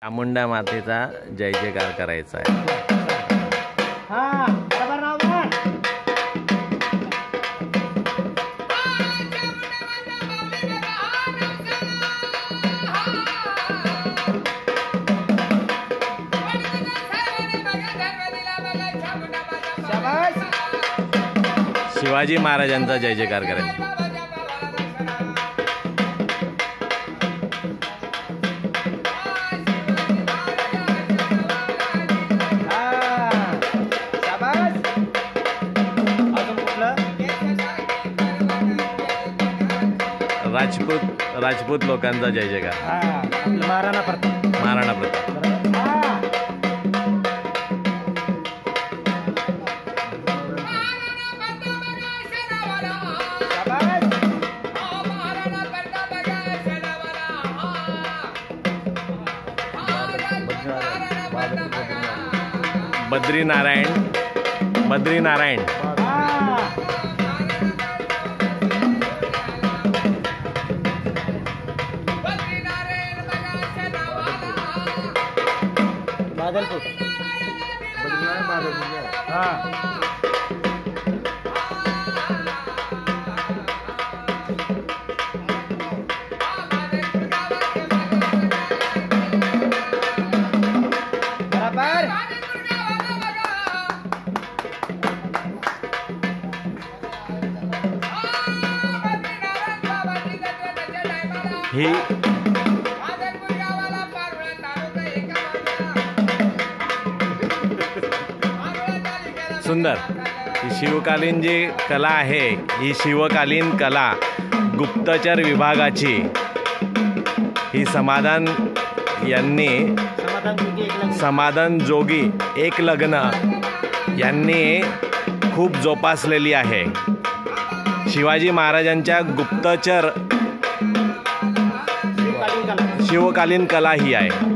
चामुंडा मातेचा जय जयकार करायचा आहे। शिवाजी महाराजांचा जय जयकार करायचा। राजपूत लोकांचा जय जयकार। महाराणा प्रताप। बद्रीनारायण बादलपुर। ही सुंदर ही शिवकालीन जी कला आहे, ही शिवकालीन कला गुप्तचर विभागाची ही समाधान यांनी समाधान जोगी एक लग्न यांनी खूप जोपासलेली आहे। शिवाजी महाराजांच्या गुप्तचर शिवकालीन कला ही आहे।